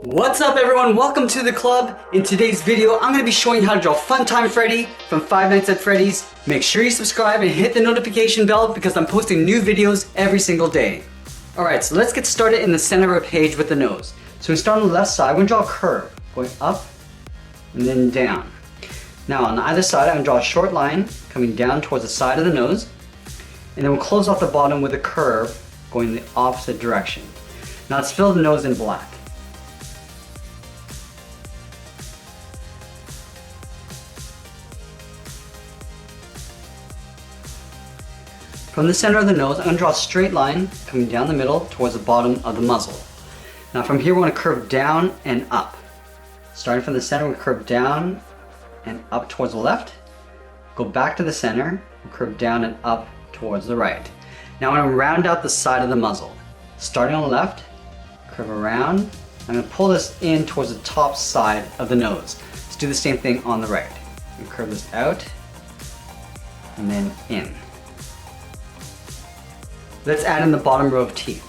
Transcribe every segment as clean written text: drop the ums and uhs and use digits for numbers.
What's up everyone, welcome to the club. In today's video, I'm going to be showing you how to draw Funtime Freddy from Five Nights at Freddy's. Make sure you subscribe and hit the notification bell because I'm posting new videos every single day. Alright, so let's get started in the center of our page with the nose. So we start on the left side, we're going to draw a curve, going up and then down. Now on either side, I'm going to draw a short line coming down towards the side of the nose. And then we'll close off the bottom with a curve going in the opposite direction. Now let's fill the nose in black. From the center of the nose, I'm going to draw a straight line coming down the middle towards the bottom of the muzzle. Now from here, we're going to curve down and up. Starting from the center, we curve down and up towards the left. Go back to the center, we'll curve down and up towards the right. Now I'm going to round out the side of the muzzle. Starting on the left, curve around. I'm going to pull this in towards the top side of the nose. Let's do the same thing on the right. I'm going to curve this out and then in. Let's add in the bottom row of teeth.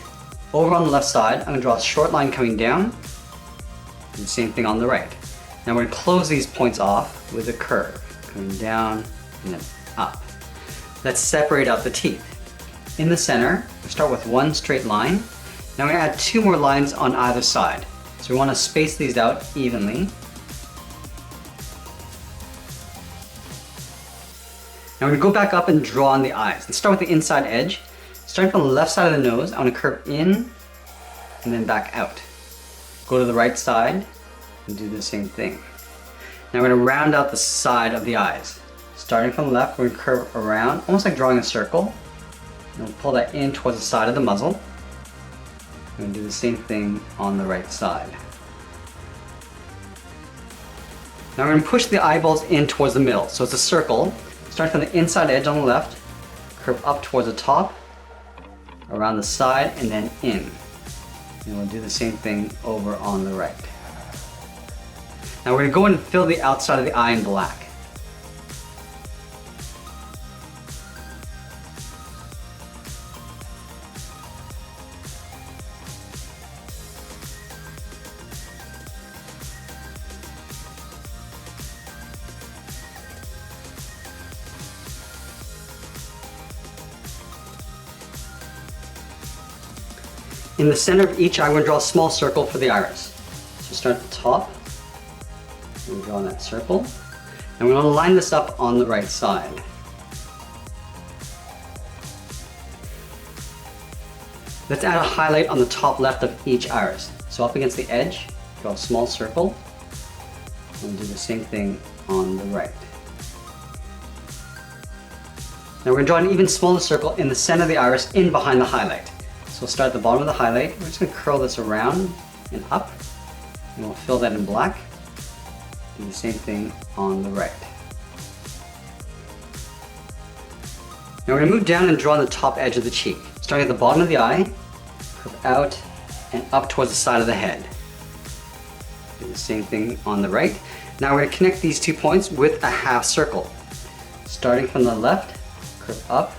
Over on the left side, I'm going to draw a short line coming down, and the same thing on the right. Now we're going to close these points off with a curve, coming down and then up. Let's separate out the teeth. In the center, we start with one straight line. Now we're going to add two more lines on either side. So we want to space these out evenly. Now we're going to go back up and draw on the eyes. Let's start with the inside edge. Starting from the left side of the nose, I'm going to curve in and then back out. Go to the right side and do the same thing. Now we're going to round out the side of the eyes. Starting from the left, we're going to curve around, almost like drawing a circle. And we'll pull that in towards the side of the muzzle. We're going to do the same thing on the right side. Now we're going to push the eyeballs in towards the middle. So it's a circle. Starting from the inside edge on the left, curve up towards the top, around the side, and then in. And we'll do the same thing over on the right. Now we're going to go and fill the outside of the eye in black. In the center of each eye, we're going to draw a small circle for the iris. So start at the top, we're draw that circle, and we're going to line this up on the right side. Let's add a highlight on the top left of each iris. So up against the edge, draw a small circle, and do the same thing on the right. Now we're going to draw an even smaller circle in the center of the iris in behind the highlight. So we'll start at the bottom of the highlight. We're just going to curl this around and up, and we'll fill that in black. Do the same thing on the right. Now we're going to move down and draw on the top edge of the cheek. Starting at the bottom of the eye, curve out and up towards the side of the head. Do the same thing on the right. Now we're going to connect these 2 points with a half circle. Starting from the left, curve up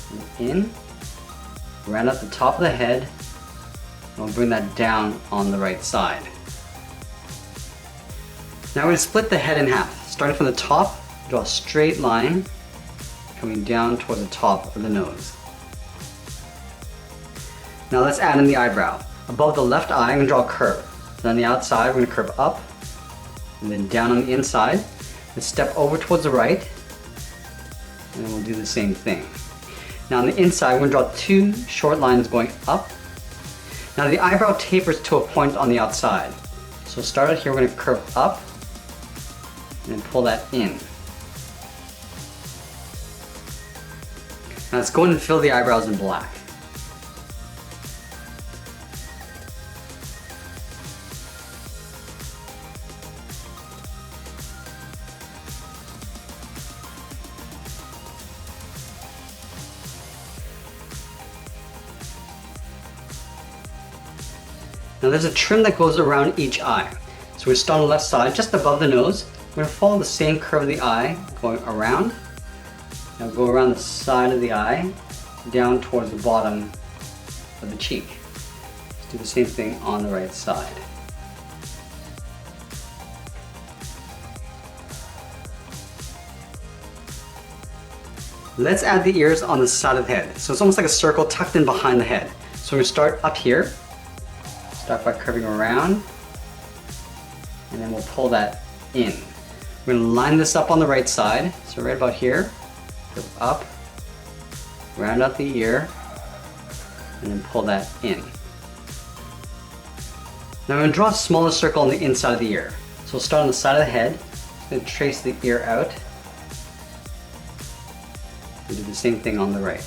and in. Round out the top of the head, and we'll bring that down on the right side. Now we're going to split the head in half. Starting from the top, draw a straight line coming down towards the top of the nose. Now let's add in the eyebrow. Above the left eye, I'm going to draw a curve. Then on the outside, we're going to curve up and then down on the inside. Let's step over towards the right, and then we'll do the same thing. Now on the inside, we're going to draw two short lines going up. Now the eyebrow tapers to a point on the outside. So start out here, we're going to curve up and then pull that in. Now let's go in and fill the eyebrows in black. Now there's a trim that goes around each eye. So we start on the left side, just above the nose. We're going to follow the same curve of the eye, going around. Now go around the side of the eye, down towards the bottom of the cheek. Let's do the same thing on the right side. Let's add the ears on the side of the head. So it's almost like a circle tucked in behind the head. So we're gonna start up here. Start by curving around, and then we'll pull that in. We're gonna line this up on the right side. So right about here, curve up, round out the ear, and then pull that in. Now I'm gonna draw a smaller circle on the inside of the ear. So we'll start on the side of the head, then trace the ear out, and do the same thing on the right.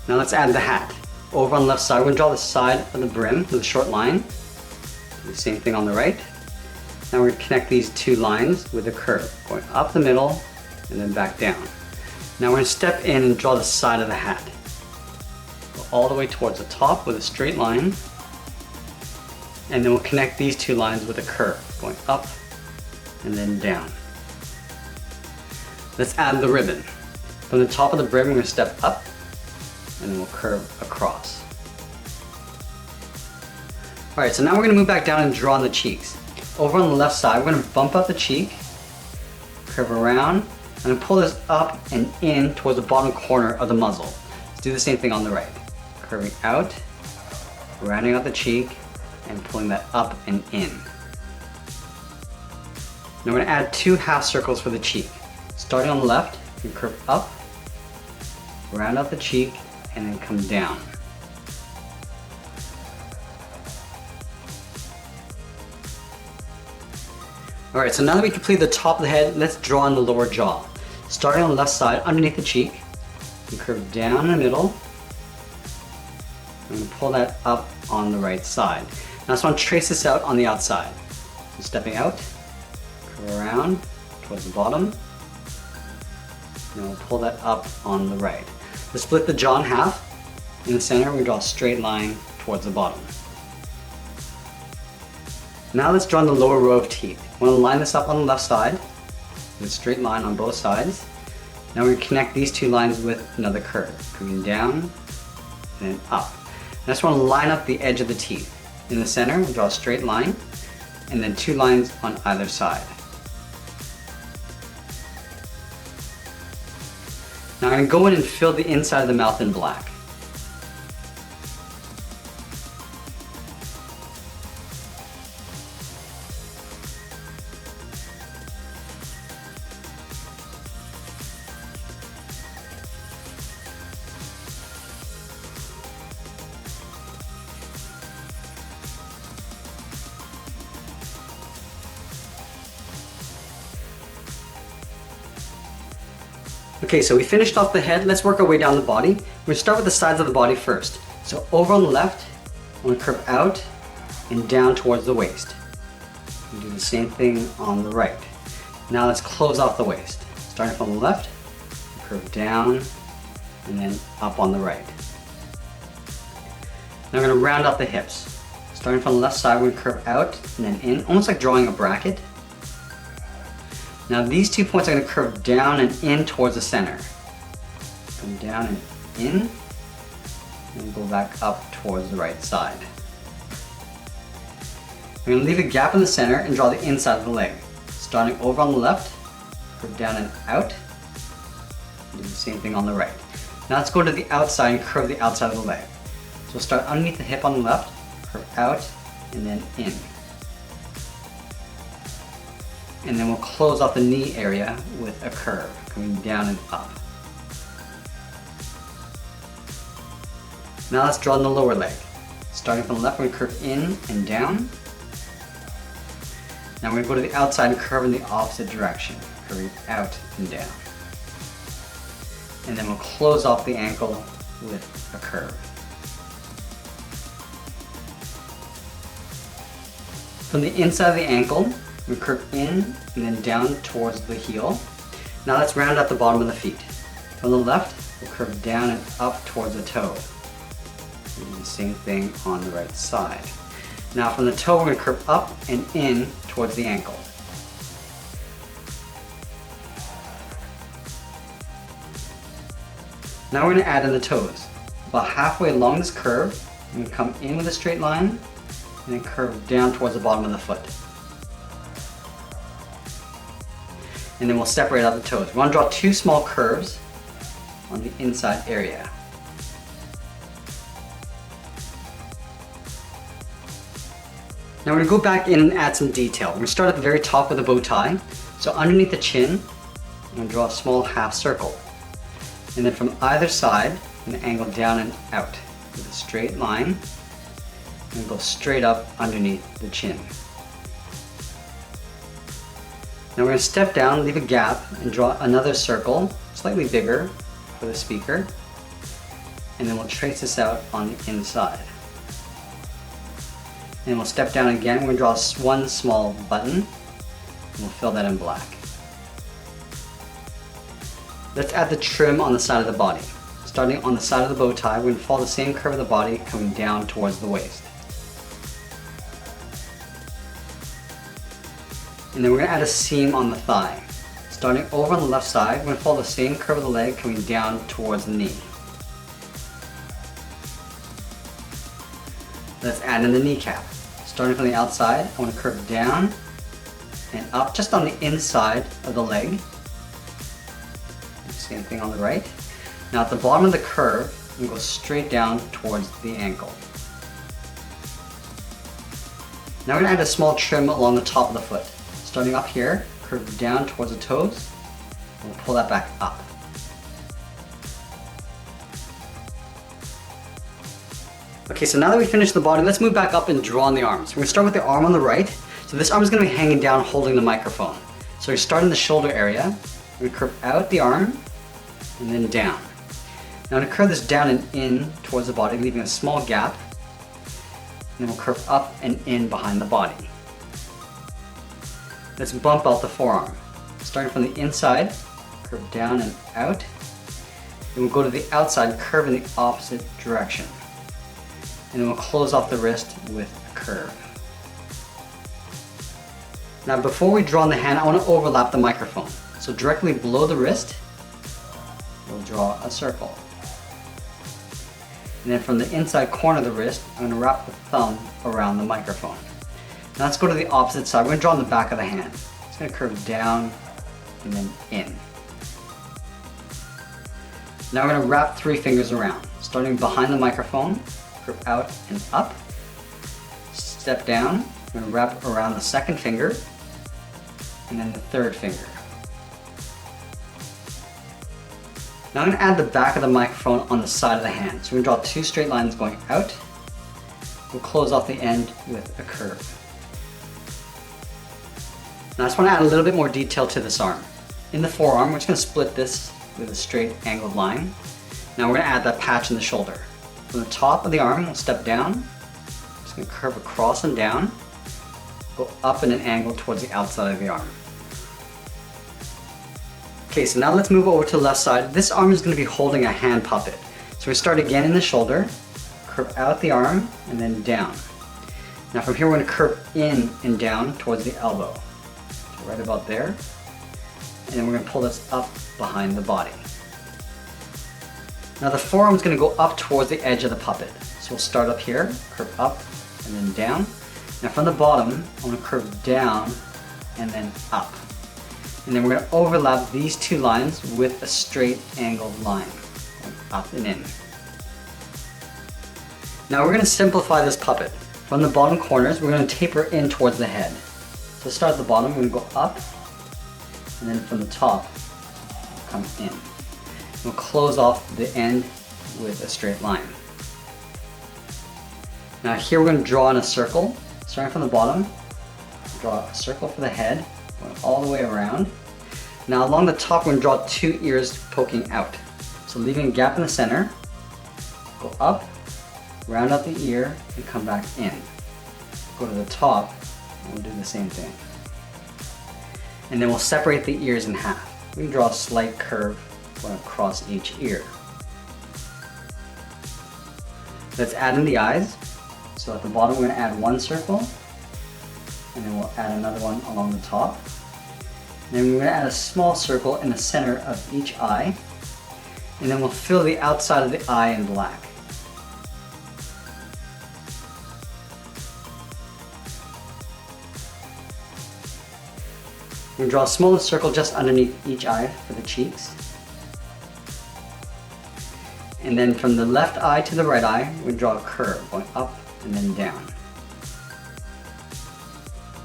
Now let's add the hat. Over on the left side, we're going to draw the side of the brim with a short line. Do the same thing on the right. Now we're going to connect these two lines with a curve, going up the middle and then back down. Now we're going to step in and draw the side of the hat. Go all the way towards the top with a straight line. And then we'll connect these two lines with a curve, going up and then down. Let's add the ribbon. From the top of the brim, we're going to step up and then we'll curve across. Alright, so now we're going to move back down and draw on the cheeks. Over on the left side, we're going to bump out the cheek, curve around, and then pull this up and in towards the bottom corner of the muzzle. Let's do the same thing on the right. Curving out, rounding out the cheek, and pulling that up and in. Now we're going to add two half circles for the cheek. Starting on the left, we curve up, round out the cheek, and then come down. Alright, so now that we complete the top of the head, let's draw on the lower jaw. Starting on the left side, underneath the cheek, we curve down in the middle, and pull that up on the right side. Now I just want to trace this out on the outside. So stepping out, curve around towards the bottom, and we'll pull that up on the right. Let's split the jaw in half. In the center, we draw a straight line towards the bottom. Now let's draw in the lower row of teeth. We want to line this up on the left side with a straight line on both sides. Now we're going to connect these two lines with another curve, coming down and then up. I just want to line up the edge of the teeth. In the center, we'll draw a straight line and then two lines on either side. Now I'm going to go in and fill the inside of the mouth in black. Okay, so we finished off the head. Let's work our way down the body. We're going to start with the sides of the body first. So over on the left, I'm going to curve out and down towards the waist. And do the same thing on the right. Now let's close off the waist. Starting from the left, curve down and then up on the right. Now we're going to round out the hips. Starting from the left side, we're going to curve out and then in, almost like drawing a bracket. Now these 2 points are going to curve down and in towards the center. Come down and in, and go back up towards the right side. I'm going to leave a gap in the center and draw the inside of the leg. Starting over on the left, curve down and out, and do the same thing on the right. Now let's go to the outside and curve the outside of the leg. So we'll start underneath the hip on the left, curve out, and then in. And then we'll close off the knee area with a curve, coming down and up. Now let's draw in the lower leg. Starting from the left, we're going to curve in and down. Now we're going to go to the outside and curve in the opposite direction, curving out and down. And then we'll close off the ankle with a curve. From the inside of the ankle, we curve in and then down towards the heel. Now let's round out the bottom of the feet. From the left, we'll curve down and up towards the toe. And do the same thing on the right side. Now from the toe, we're going to curve up and in towards the ankle. Now we're going to add in the toes. About halfway along this curve, we're going to come in with a straight line and then curve down towards the bottom of the foot. and then we'll separate out the toes. We want to draw two small curves on the inside area. Now we're going to go back in and add some detail. We're going to start at the very top with a bow tie. So underneath the chin, I'm going to draw a small half circle. And then from either side, I'm going to angle down and out with a straight line and go straight up underneath the chin. Now we're going to step down, leave a gap, and draw another circle, slightly bigger for the speaker. And then we'll trace this out on the inside. And we'll step down again, we're going to draw one small button, and we'll fill that in black. Let's add the trim on the side of the body. Starting on the side of the bow tie, we're going to follow the same curve of the body coming down towards the waist. And then we're going to add a seam on the thigh. Starting over on the left side, we're going to follow the same curve of the leg coming down towards the knee. Let's add in the kneecap. Starting from the outside, I want to curve down and up just on the inside of the leg. Same thing on the right. Now at the bottom of the curve, I'm going to go straight down towards the ankle. Now we're going to add a small trim along the top of the foot. Starting up here, curve down towards the toes, and we'll pull that back up. Okay, so now that we finished the body, let's move back up and draw on the arms. We're going to start with the arm on the right. So this arm is going to be hanging down holding the microphone. So we start in the shoulder area. We're going to curve out the arm and then down. Now I'm going to curve this down and in towards the body, leaving a small gap. And then we'll curve up and in behind the body. Let's bump out the forearm. Starting from the inside, curve down and out. Then we'll go to the outside, curve in the opposite direction. And then we'll close off the wrist with a curve. Now before we draw on the hand, I want to overlap the microphone. So directly below the wrist, we'll draw a circle. And then from the inside corner of the wrist, I'm going to wrap the thumb around the microphone. Now let's go to the opposite side. We're going to draw on the back of the hand. It's going to curve down and then in. Now we're going to wrap 3 fingers around. Starting behind the microphone, curve out and up. Step down, we're going to wrap around the second finger and then the third finger. Now I'm going to add the back of the microphone on the side of the hand. So we're going to draw 2 straight lines going out. We'll close off the end with a curve. Now I just want to add a little bit more detail to this arm. In the forearm, we're just going to split this with a straight angled line. Now we're going to add that patch in the shoulder. From the top of the arm, we'll step down. Just going to curve across and down. Go up in an angle towards the outside of the arm. Okay, so now let's move over to the left side. This arm is going to be holding a hand puppet. So we start again in the shoulder, curve out the arm, and then down. Now from here we're going to curve in and down towards the elbow. So right about there. And then we're going to pull this up behind the body. Now the forearm is going to go up towards the edge of the puppet. So we'll start up here, curve up, and then down. Now from the bottom, I'm going to curve down and then up. And then we're going to overlap these 2 lines with a straight angled line, going up and in. Now we're going to simplify this puppet. From the bottom corners, we're going to taper in towards the head. So start at the bottom, we're going to go up, and then from the top, come in. We'll close off the end with a straight line. Now here we're going to draw in a circle. Starting from the bottom, draw a circle for the head, going all the way around. Now along the top, we're going to draw 2 ears poking out. So leaving a gap in the center, go up, round out the ear, and come back in. Go to the top, and we'll do the same thing. And then we'll separate the ears in half. We can draw a slight curve going across each ear. Let's add in the eyes. So at the bottom, we're going to add 1 circle, and then we'll add another one along the top. And then we're going to add a small circle in the center of each eye, and then we'll fill the outside of the eye in black. We're going to draw a smaller circle just underneath each eye for the cheeks. And then from the left eye to the right eye, we draw a curve going up and then down.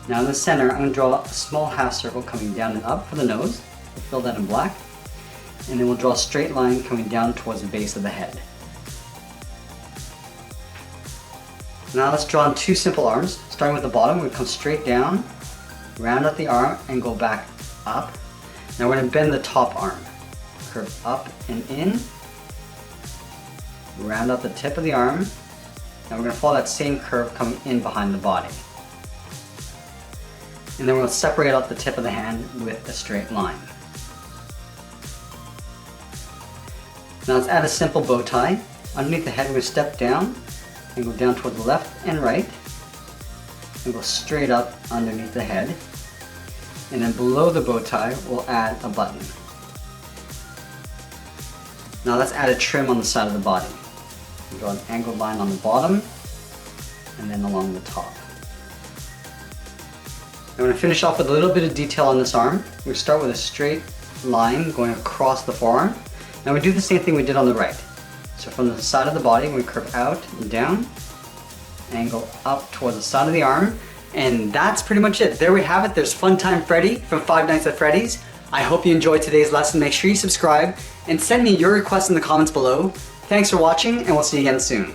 Now in the center, I'm going to draw a small half circle coming down and up for the nose. We'll fill that in black. And then we'll draw a straight line coming down towards the base of the head. Now let's draw on two simple arms. Starting with the bottom, we come straight down, round out the arm, and go back up. Now we're going to bend the top arm. Curve up and in. Round out the tip of the arm. Now we're going to follow that same curve coming in behind the body. And then we'll separate out the tip of the hand with a straight line. Now let's add a simple bow tie. Underneath the head, we're going to step down and go down toward the left and right. And go straight up underneath the head. And then below the bow tie, we'll add a button. Now let's add a trim on the side of the body. We'll draw an angled line on the bottom and then along the top. I'm going to finish off with a little bit of detail on this arm. We start with a straight line going across the forearm. Now we do the same thing we did on the right. So from the side of the body, we curve out and down, angle up towards the side of the arm, and that's pretty much it. There we have it. There's Funtime Freddy from Five Nights at Freddy's. I hope you enjoyed today's lesson. Make sure you subscribe and send me your requests in the comments below. Thanks for watching, and we'll see you again soon.